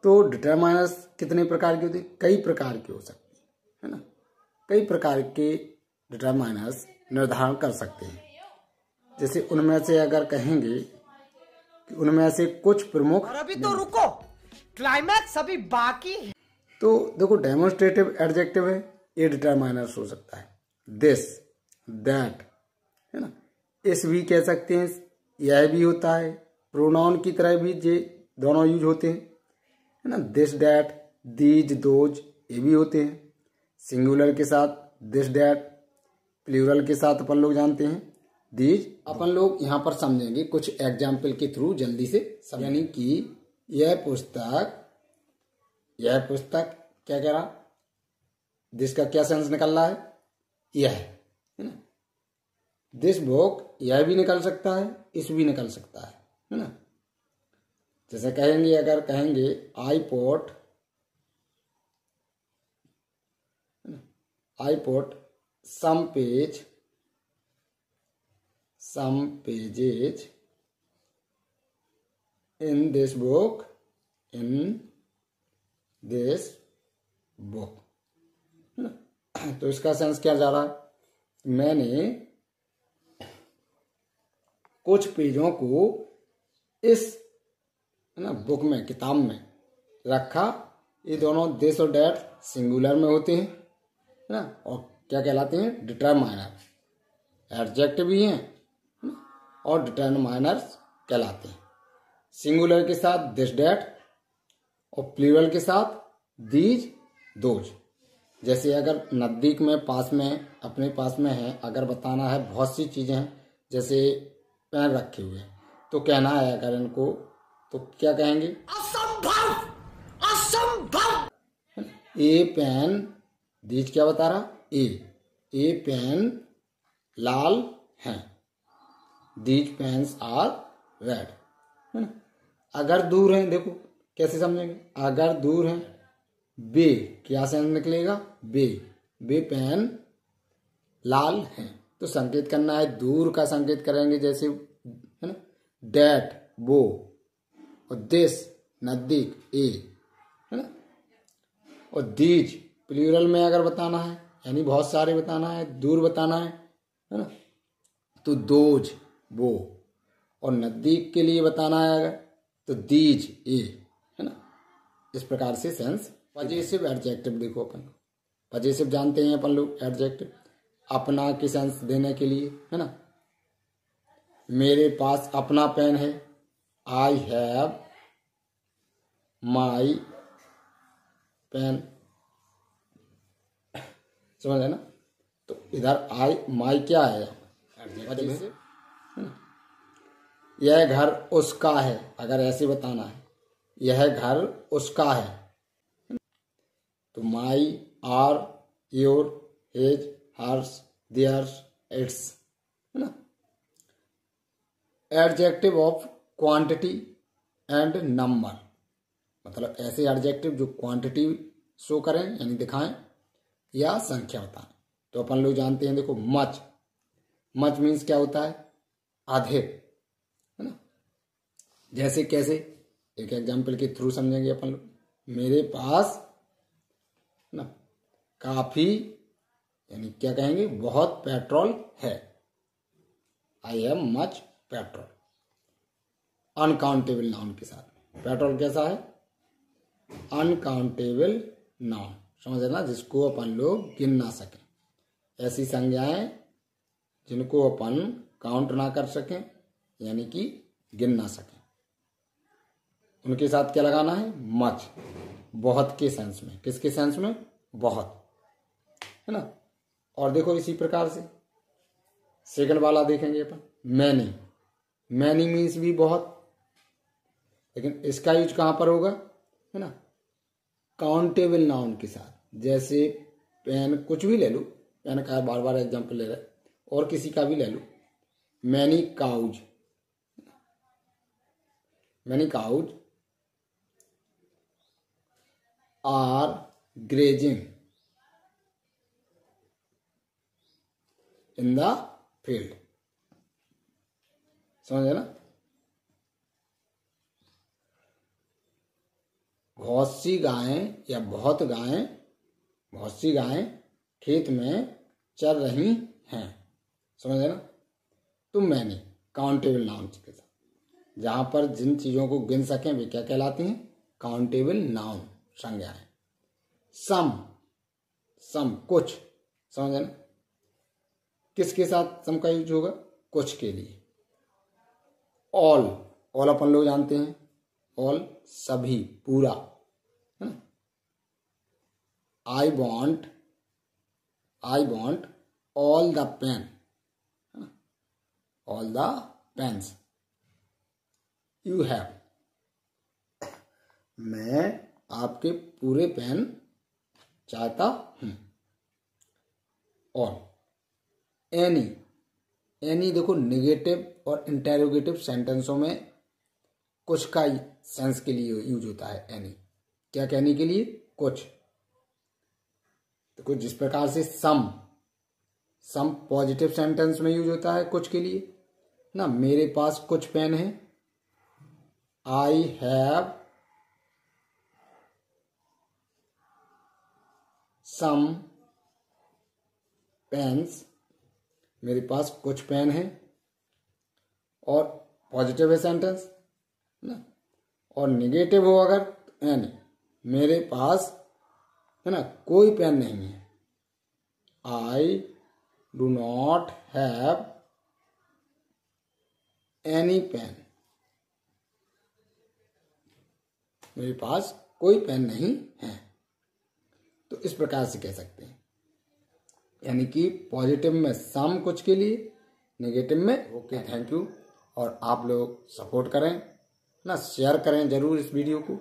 तो डिटरमाइनर्स कितने प्रकार की होती है? कई प्रकार की हो सकती है ना। कई प्रकार के डिटरमाइनर्स निर्धारण कर सकते हैं। जैसे उनमें से अगर कहेंगे कि उनमें से कुछ प्रमुख, और अभी तो रुको, क्लाइमैक्स अभी बाकी है। तो देखो डेमोन्स्ट्रेटिव एडजेक्टिव है, ये डिटरमाइनर्स हो सकता है। दिस, दैट, है ना। इस भी कह सकते हैं, यह भी होता है। प्रोनाउन की तरह भी ये दोनों यूज होते हैं, है ना। दिस, दैट, दीज, दोज, ये भी होते हैं। सिंगुलर के साथ दिस, दैट, प्लूरल के साथ अपन लोग जानते हैं दीज। अपन लोग यहाँ पर समझेंगे कुछ एग्जाम्पल के थ्रू जल्दी से, यानी कि यह पुस्तक क्या कह रहा, दिस का क्या सेंस निकल रहा है? यह है ना। दिस बुक, यह भी निकल सकता है, इस भी निकल सकता है ना। जैसे कहेंगे, अगर कहेंगे आई pot some pages in this book, है ना। तो इसका सेंस क्या जा रहा है? मैंने कुछ पेजों को इस, है ना, बुक में, किताब में रखा। ये दोनों दिस और डैट सिंगुलर में होते हैं, है ना, और क्या कहलाते हैं? डिटरमाइनर। एडजेक्टिव भी हैं और डिटरमाइनर्स कहलाते हैं। सिंगुलर के साथ दिस, डैट, और प्लूरल के साथ दीज, दोज। जैसे अगर नजदीक में, पास में, अपने पास में है, अगर बताना है बहुत सी चीजें हैं, जैसे पेन रखे हुए हैं, तो कहना है अगर इनको, तो क्या कहेंगे? असंभव, असंभव। ए पेन, दीज क्या बता रहा? ए पेन लाल हैं, दीज पेन्स आर रेड, है ना। अगर दूर हैं, देखो कैसे समझेंगे? अगर दूर हैं, बे, क्या सेंस निकलेगा? बे पेन लाल हैं। तो संकेत करना है, दूर का संकेत करेंगे, जैसे, है ना, डैट, वो, और दिस, नजदीक, ए, है ना। और दीज, प्लूरल में अगर बताना है, यानी बहुत सारे बताना है, दूर बताना है ना, तो दोज, वो, और नजदीक के लिए बताना है अगर, तो दीज, ए, है ना। इस प्रकार से सेंस। पजेसिव एडजेक्टिव देखो, अपन पजेसिव जानते हैं अपन लोग एडजेक्टिव, अपना की सेंस देने के लिए, है ना। मेरे पास अपना पेन है, आई हैव माई पेन, समझ है ना। तो इधर आई, माई क्या है? एडजेक्टिव। यह घर उसका है, अगर ऐसे बताना है, यह घर उसका है, तो my, our, your, his, hers, theirs, its, है ना। Adjective of quantity and number, मतलब ऐसे एडजेक्टिव जो क्वांटिटी शो करें, यानी दिखाएं, या संख्या बताएं। तो अपन लोग जानते हैं, देखो मच मीन्स क्या होता है? अधिक, है ना। जैसे कैसे, एक एग्जाम्पल के थ्रू समझेंगे अपन लोग। मेरे पास ना काफी, यानी क्या कहेंगे? बहुत पेट्रोल है, I have much petrol. Uncountable noun के साथ पेट्रोल कैसा है? अनकाउंटेबल नाउन, समझ ना, जिसको अपन लोग गिन ना सकें। ऐसी संज्ञाएं जिनको अपन काउंट ना कर सकें, यानी कि गिन ना सकें, उनके साथ क्या लगाना है? मच, बहुत के सेंस में। किसके सेंस में? बहुत, है ना। और देखो इसी प्रकार से सेकंड वाला देखेंगे अपन, मैनी मीन्स भी बहुत, लेकिन इसका यूज कहां पर होगा? है ना, काउंटेबल नाउन के साथ। जैसे पेन, कुछ भी ले लो, पेन का बार बार एग्जांपल ले रहे, और किसी का भी ले लो। Many cows are grazing in the field, समझे ना। बहुत सी गायें या बहुत सी गायें खेत में चर रही हैं। समझ ना। तो मैनी काउंटेबल नाउन के साथ, जहां पर जिन चीजों को गिन सकें वे क्या कहलाती हैं? काउंटेबल नाउन, संज्ञाएं। सम कुछ। समझ ना। किसके साथ सम का यूज होगा? कुछ के लिए। ऑल अपन लोग जानते हैं, ऑल सभी, पूरा, है ना। I want all the pen, all the pens you have, मैं आपके पूरे पेन चाहता हूं। और एनी देखो निगेटिव और इंटेरोगेटिव सेंटेंसों में कुछ का सेंस के लिए यूज होता है एनी। क्या कहने के लिए? कुछ। तो कुछ जिस प्रकार से सम पॉजिटिव सेंटेंस में यूज होता है कुछ के लिए ना। मेरे पास कुछ पेन है, आई हैव सम पेन्स, मेरे पास कुछ पेन है। और पॉजिटिव है सेंटेंस ना। और निगेटिव हो अगर एनी, मेरे पास, है ना, कोई पेन नहीं है। I do not have any pen, मेरे पास कोई पेन नहीं है। तो इस प्रकार से कह सकते हैं, यानी कि पॉजिटिव में सम कुछ के लिए, नेगेटिव में ओके। Thank you. और आप लोग सपोर्ट करें ना, शेयर करें जरूर इस वीडियो को।